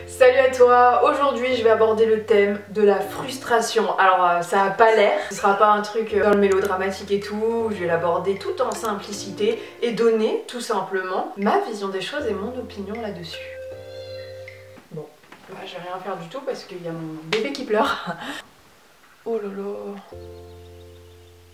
Salut à toi, aujourd'hui je vais aborder le thème de la frustration. Alors ça a pas l'air, ce sera pas un truc dans le mélodramatique et tout, je vais l'aborder tout en simplicité et donner tout simplement ma vision des choses et mon opinion là-dessus. Bon, bah, je vais rien faire du tout parce qu'il y a mon bébé qui pleure. Oh là là.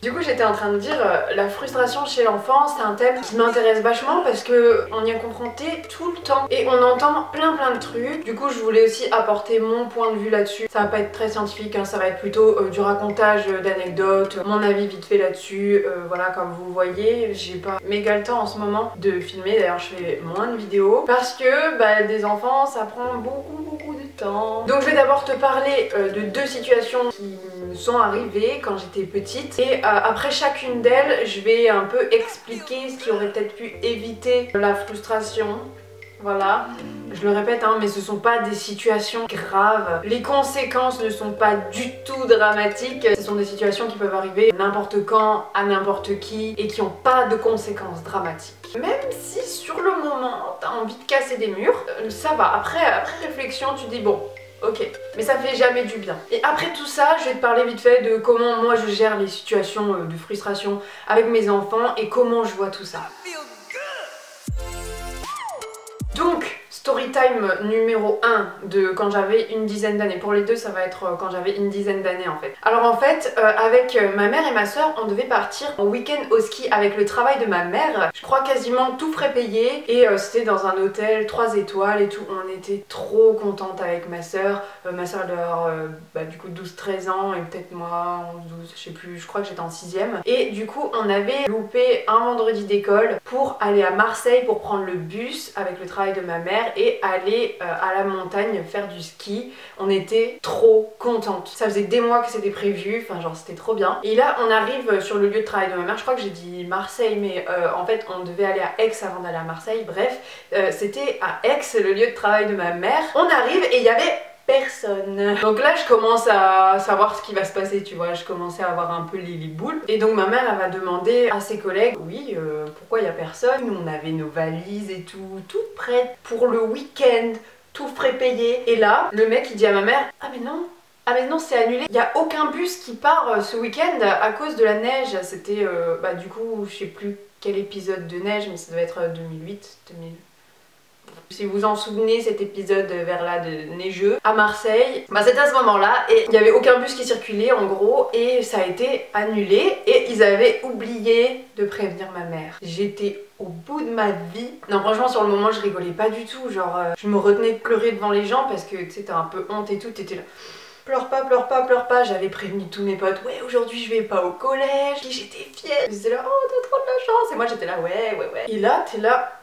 Du coup j'étais en train de dire la frustration chez l'enfant, c'est un thème qui m'intéresse vachement parce que on y est confronté tout le temps et on entend plein de trucs. Du coup je voulais aussi apporter mon point de vue là-dessus. Ça va pas être très scientifique, hein, ça va être plutôt du racontage d'anecdotes, mon avis vite fait là-dessus. Voilà, comme vous voyez, j'ai pas méga le temps en ce moment de filmer, d'ailleurs je fais moins de vidéos parce que bah, des enfants ça prend beaucoup de temps. Donc je vais d'abord te parler de deux situations qui me sont arrivées quand j'étais petite et après chacune d'elles, je vais un peu expliquer ce qui aurait peut-être pu éviter la frustration. Voilà, je le répète, hein, mais ce sont pas des situations graves. Les conséquences ne sont pas du tout dramatiques. Ce sont des situations qui peuvent arriver n'importe quand, à n'importe qui, et qui n'ont pas de conséquences dramatiques. Même si sur le moment, t'as envie de casser des murs, ça va. Après réflexion, tu dis bon, ok, mais ça fait jamais du bien. Et après tout ça, je vais te parler vite fait de comment moi je gère les situations de frustration avec mes enfants et comment je vois tout ça. Donc, story time numéro 1 de quand j'avais une dizaine d'années. Pour les deux, ça va être quand j'avais une dizaine d'années en fait. Alors en fait, avec ma mère et ma soeur, on devait partir en week-end au ski avec le travail de ma mère. Je crois quasiment tout frais payé et c'était dans un hôtel 3 étoiles et tout. On était trop contente avec ma soeur. Ma soeur doit avoir du coup 12-13 ans et peut-être moi 11-12, je sais plus, je crois que j'étais en 6ème. Et du coup, on avait loupé un vendredi d'école pour aller à Marseille pour prendre le bus avec le travail de ma mère et aller à la montagne faire du ski. On était trop contentes. Ça faisait des mois que c'était prévu, enfin genre c'était trop bien. Et là on arrive sur le lieu de travail de ma mère, je crois que j'ai dit Marseille mais en fait on devait aller à Aix avant d'aller à Marseille, bref c'était à Aix le lieu de travail de ma mère. On arrive et il y avait personne. Donc là je commence à savoir ce qui va se passer, tu vois, je commençais à avoir un peu les boules. Et donc ma mère elle va demander à ses collègues, oui pourquoi il y a personne, nous on avait nos valises et tout, toutes prêtes pour le week-end, tout frais payé. Et là le mec il dit à ma mère, ah mais non c'est annulé, il n'y a aucun bus qui part ce week-end à cause de la neige. C'était du coup je sais plus quel épisode de neige mais ça devait être 2008, 2000. Si vous vous en souvenez, cet épisode vers là de neigeux à Marseille, c'était à ce moment-là et il n'y avait aucun bus qui circulait en gros et ça a été annulé et ils avaient oublié de prévenir ma mère. J'étais au bout de ma vie. Non franchement sur le moment je rigolais pas du tout, genre je me retenais de pleurer devant les gens parce que tu sais t'as un peu honte et tout, t'étais là. Pleure pas, j'avais prévenu tous mes potes, ouais aujourd'hui je vais pas au collège, j'étais fière, ils étaient là, oh t'as trop de la chance, et moi j'étais là, ouais. Et là t'es là,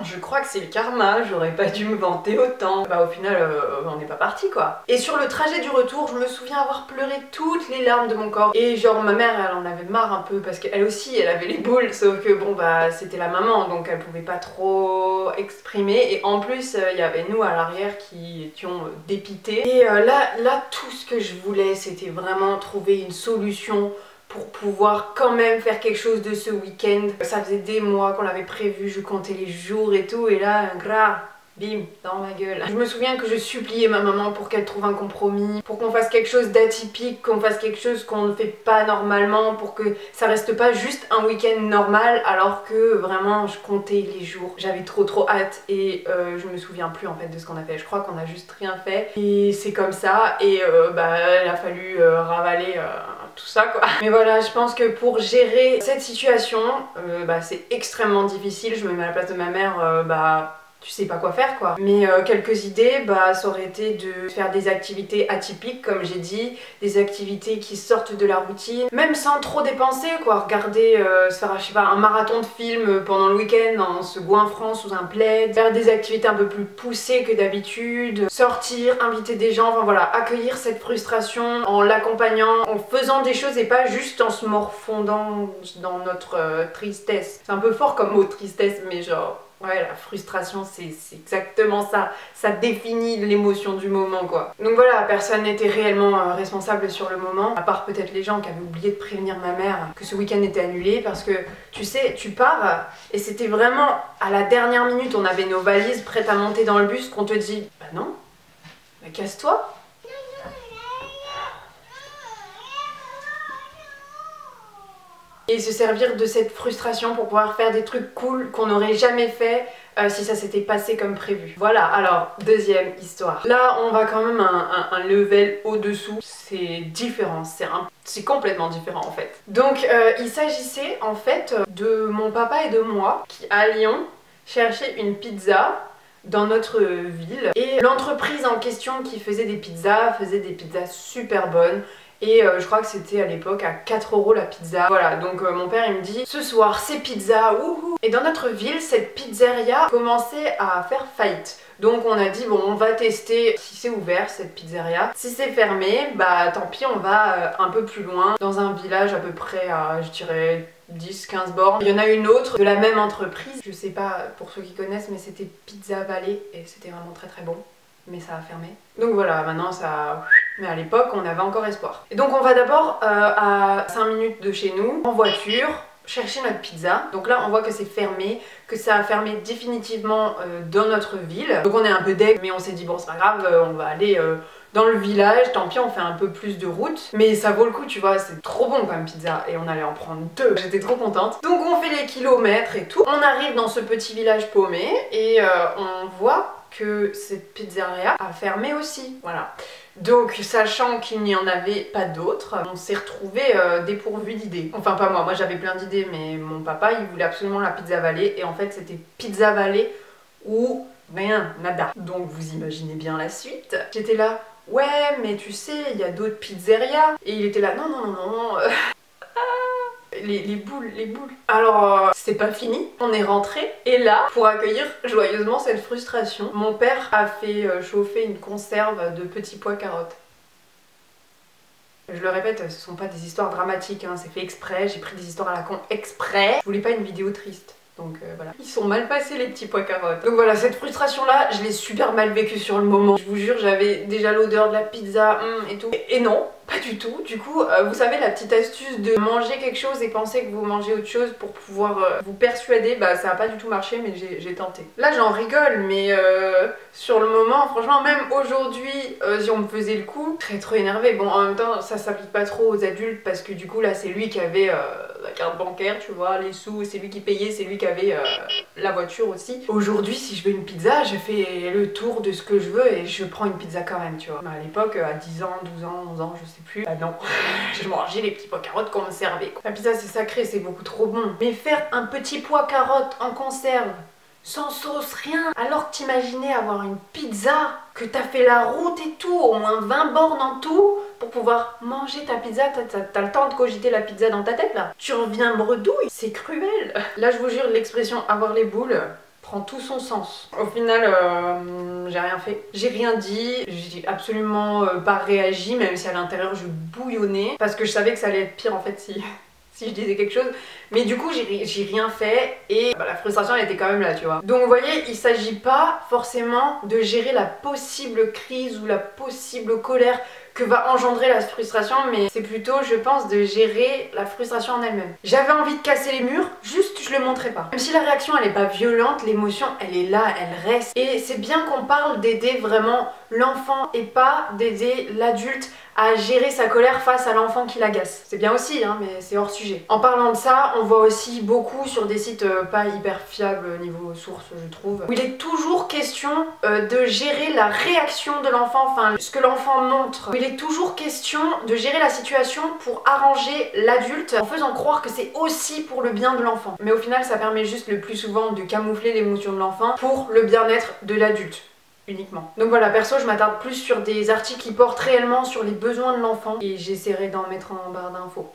je crois que c'est le karma, j'aurais pas dû me vanter autant. Bah au final on n'est pas parti quoi. Et sur le trajet du retour, je me souviens avoir pleuré toutes les larmes de mon corps. Et genre ma mère elle en avait marre un peu parce qu'elle aussi elle avait les boules. Sauf que bon bah c'était la maman donc elle pouvait pas trop exprimer. Et en plus il y avait nous à l'arrière qui étions dépités. Et là tout ce que je voulais c'était vraiment trouver une solution pour pouvoir quand même faire quelque chose de ce week-end. Ça faisait des mois qu'on l'avait prévu, je comptais les jours et tout, et là, bim, dans ma gueule. Je me souviens que je suppliais ma maman pour qu'elle trouve un compromis, pour qu'on fasse quelque chose d'atypique, qu'on fasse quelque chose qu'on ne fait pas normalement, pour que ça reste pas juste un week-end normal, alors que vraiment je comptais les jours. J'avais trop hâte et je me souviens plus en fait de ce qu'on a fait. Je crois qu'on a juste rien fait et c'est comme ça et il a fallu ravaler tout ça quoi. Mais voilà, je pense que pour gérer cette situation, c'est extrêmement difficile. Je me mets à la place de ma mère, tu sais pas quoi faire quoi. Mais quelques idées, ça aurait été de faire des activités atypiques comme j'ai dit, des activités qui sortent de la routine, même sans trop dépenser quoi, regarder, se faire je sais pas, un marathon de films pendant le week-end en se goinfrant sous un plaid, faire des activités un peu plus poussées que d'habitude, sortir, inviter des gens, enfin voilà, accueillir cette frustration en l'accompagnant, en faisant des choses et pas juste en se morfondant dans notre tristesse. C'est un peu fort comme mot tristesse mais genre... Ouais, la frustration, c'est exactement ça. Ça définit l'émotion du moment, quoi. Donc voilà, personne n'était réellement responsable sur le moment, à part peut-être les gens qui avaient oublié de prévenir ma mère que ce week-end était annulé, parce que, tu sais, tu pars, et c'était vraiment à la dernière minute, on avait nos valises prêtes à monter dans le bus, qu'on te dit, bah non, Mais casse-toi. Et se servir de cette frustration pour pouvoir faire des trucs cool qu'on n'aurait jamais fait si ça s'était passé comme prévu. Voilà, alors deuxième histoire. Là on va quand même un level au-dessous, c'est différent, c'est complètement différent en fait. Donc il s'agissait en fait de mon papa et de moi qui à Lyon cherchaient une pizza dans notre ville. Et l'entreprise en question qui faisait des pizzas super bonnes. Et je crois que c'était à l'époque à 4 € la pizza. Voilà, donc mon père il me dit ce soir c'est pizza, wouhou. Et dans notre ville, cette pizzeria commençait à faire faillite. Donc on a dit bon on va tester si c'est ouvert cette pizzeria. Si c'est fermé, bah tant pis on va un peu plus loin. Dans un village à peu près à je dirais 10-15 bornes. Il y en a une autre de la même entreprise. Je sais pas pour ceux qui connaissent mais c'était Pizza Valley et c'était vraiment très très bon. Mais ça a fermé. Donc voilà, maintenant ça... Mais à l'époque, on avait encore espoir. Et donc on va d'abord à 5 minutes de chez nous, en voiture, chercher notre pizza. Donc là, on voit que c'est fermé, que ça a fermé définitivement dans notre ville. Donc on est un peu deg, mais on s'est dit, bon, c'est pas grave, on va aller... dans le village, tant pis on fait un peu plus de route, mais ça vaut le coup tu vois, c'est trop bon comme pizza et on allait en prendre 2, j'étais trop contente. Donc on fait les kilomètres et tout, on arrive dans ce petit village paumé et on voit que cette pizzeria a fermé aussi, voilà. Donc sachant qu'il n'y en avait pas d'autres, on s'est retrouvé dépourvu d'idées. Enfin pas moi j'avais plein d'idées mais mon papa il voulait absolument la Pizza Valley et en fait c'était Pizza Valley ou rien, nada. Donc vous imaginez bien la suite. J'étais là, ouais mais tu sais il y a d'autres pizzerias et il était là, non non non non. Les boules. Alors c'est pas fini, on est rentré et là, pour accueillir joyeusement cette frustration, mon père a fait chauffer une conserve de petits pois carottes. Je le répète, ce sont pas des histoires dramatiques, hein, c'est fait exprès, j'ai pris des histoires à la con exprès. Je voulais pas une vidéo triste. Donc voilà. Ils sont mal passés les petits pois carottes. Donc voilà, cette frustration là, je l'ai super mal vécue sur le moment. Je vous jure, j'avais déjà l'odeur de la pizza et tout. Et non, pas du tout. Du coup, vous savez la petite astuce de manger quelque chose et penser que vous mangez autre chose pour pouvoir vous persuader, bah ça a pas du tout marché mais j'ai tenté. Là j'en rigole mais sur le moment, franchement même aujourd'hui, si on me faisait le coup, je serais trop énervée. Bon en même temps ça s'applique pas trop aux adultes parce que du coup là c'est lui qui avait la carte bancaire, tu vois, les sous, c'est lui qui payait, c'est lui qui avait la voiture aussi. Aujourd'hui si je veux une pizza, je fais le tour de ce que je veux et je prends une pizza quand même, tu vois. Mais à l'époque, à 10 ans, 12 ans, 11 ans, je sais plus, bah non, je mangeais les petits pois carottes qu'on me servait. La pizza c'est sacré, c'est beaucoup trop bon. Mais faire un petit pois carotte en conserve, sans sauce, rien, alors que t'imaginais avoir une pizza, que t'as fait la route et tout, au moins 20 bornes en tout, pour pouvoir manger ta pizza, t'as le temps de cogiter la pizza dans ta tête là. Tu reviens bredouille, c'est cruel. Là je vous jure, l'expression avoir les boules prend tout son sens. Au final, j'ai rien fait. J'ai rien dit, j'ai absolument pas réagi, même si à l'intérieur je bouillonnais, parce que je savais que ça allait être pire en fait si je disais quelque chose. Mais du coup j'ai rien fait et bah, la frustration elle était quand même là, tu vois. Donc vous voyez, il s'agit pas forcément de gérer la possible crise ou la possible colère que va engendrer la frustration, mais c'est plutôt, je pense, de gérer la frustration en elle-même. J'avais envie de casser les murs, juste je le montrais pas. Même si la réaction elle est pas violente, l'émotion elle est là, elle reste. Et c'est bien qu'on parle d'aider vraiment l'enfant et pas d'aider l'adulte à gérer sa colère face à l'enfant qui l'agace. C'est bien aussi, hein, mais c'est hors sujet. En parlant de ça, on voit aussi beaucoup sur des sites pas hyper fiables niveau source, je trouve, où il est toujours question de gérer la réaction de l'enfant, enfin ce que l'enfant montre. Où il est toujours question de gérer la situation pour arranger l'adulte en faisant croire que c'est aussi pour le bien de l'enfant. Mais au final, ça permet juste le plus souvent de camoufler l'émotion de l'enfant pour le bien-être de l'adulte. Uniquement. Donc voilà, perso je m'attarde plus sur des articles qui portent réellement sur les besoins de l'enfant et j'essaierai d'en mettre en barre d'infos.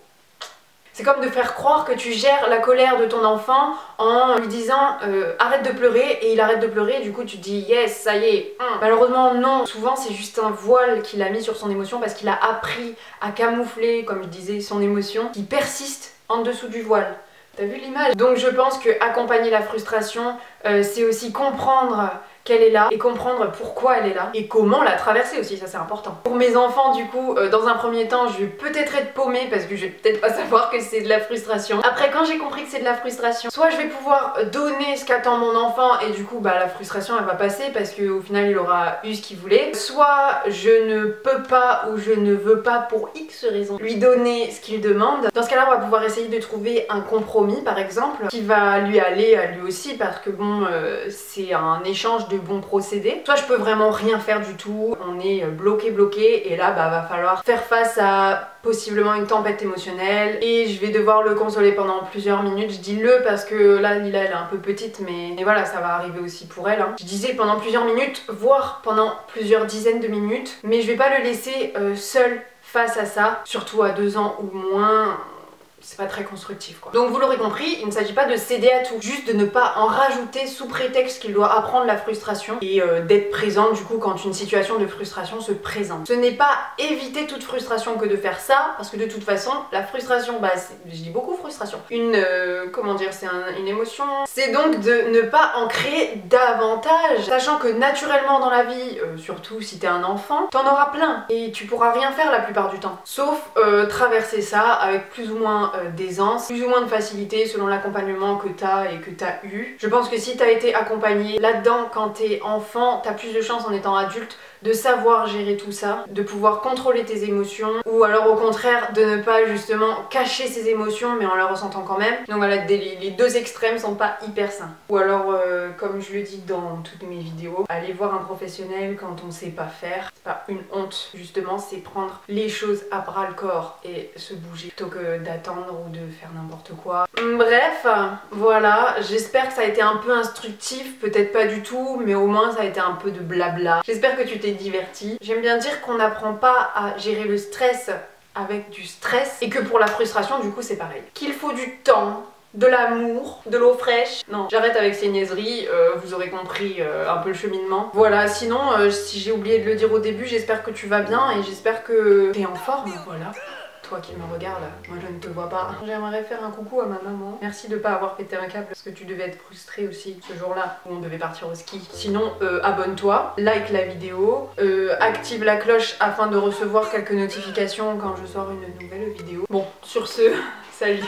C'est comme de faire croire que tu gères la colère de ton enfant en lui disant arrête de pleurer et il arrête de pleurer et du coup tu te dis yes ça y est. Malheureusement non, souvent c'est juste un voile qu'il a mis sur son émotion parce qu'il a appris à camoufler, comme je disais, son émotion qui persiste en dessous du voile. T'as vu l'image? Donc je pense que accompagner la frustration c'est aussi comprendre qu'elle est là et comprendre pourquoi elle est là et comment la traverser aussi, ça c'est important. Pour mes enfants du coup, dans un premier temps je vais peut-être être paumée parce que je vais peut-être pas savoir que c'est de la frustration. Après quand j'ai compris que c'est de la frustration, soit je vais pouvoir donner ce qu'attend mon enfant et du coup bah la frustration elle va passer parce qu'au final il aura eu ce qu'il voulait, soit je ne peux pas ou je ne veux pas pour X raison lui donner ce qu'il demande. Dans ce cas là on va pouvoir essayer de trouver un compromis par exemple qui va lui aller à lui aussi parce que bon c'est un échange de bons procédés. Soit je peux vraiment rien faire du tout, on est bloqué et là bah va falloir faire face à possiblement une tempête émotionnelle et je vais devoir le consoler pendant plusieurs minutes. Je dis le parce que là Lila elle est un peu petite mais voilà ça va arriver aussi pour elle hein. Je disais pendant plusieurs minutes voire pendant plusieurs dizaines de minutes, mais je vais pas le laisser seul face à ça, surtout à 2 ans ou moins. C'est pas très constructif quoi. Donc vous l'aurez compris, il ne s'agit pas de céder à tout, juste de ne pas en rajouter sous prétexte qu'il doit apprendre la frustration et d'être présent du coup quand une situation de frustration se présente. Ce n'est pas éviter toute frustration que de faire ça, parce que de toute façon la frustration, bah je dis beaucoup frustration, comment dire, c'est une émotion, c'est donc de ne pas en créer davantage, sachant que naturellement dans la vie, surtout si t'es un enfant, t'en auras plein et tu pourras rien faire la plupart du temps, sauf traverser ça avec plus ou moins d'aisance, plus ou moins de facilité selon l'accompagnement que t'as et que t'as eu. Je pense que si t'as été accompagné là-dedans quand t'es enfant, t'as plus de chances en étant adulte de savoir gérer tout ça, de pouvoir contrôler tes émotions, ou alors au contraire de ne pas justement cacher ses émotions mais en les ressentant quand même. Donc voilà, les deux extrêmes sont pas hyper sains. Ou alors comme je le dis dans toutes mes vidéos, aller voir un professionnel quand on sait pas faire, c'est pas une honte justement, c'est prendre les choses à bras le corps et se bouger plutôt que d'attendre ou de faire n'importe quoi. Bref, voilà, j'espère que ça a été un peu instructif, peut-être pas du tout, mais au moins ça a été un peu de blabla. J'espère que tu t'es diverti. J'aime bien dire qu'on n'apprend pas à gérer le stress avec du stress et que pour la frustration du coup c'est pareil. Qu'il faut du temps, de l'amour, de l'eau fraîche. Non, j'arrête avec ces niaiseries, vous aurez compris un peu le cheminement. Voilà, sinon si j'ai oublié de le dire au début, j'espère que tu vas bien et j'espère que t'es en forme, voilà. Toi qui me regardes, moi je ne te vois pas. J'aimerais faire un coucou à ma maman. Merci de pas avoir pété un câble parce que tu devais être frustrée aussi ce jour-là où on devait partir au ski. Sinon, abonne-toi, like la vidéo, active la cloche afin de recevoir quelques notifications quand je sors une nouvelle vidéo. Bon, sur ce, salut.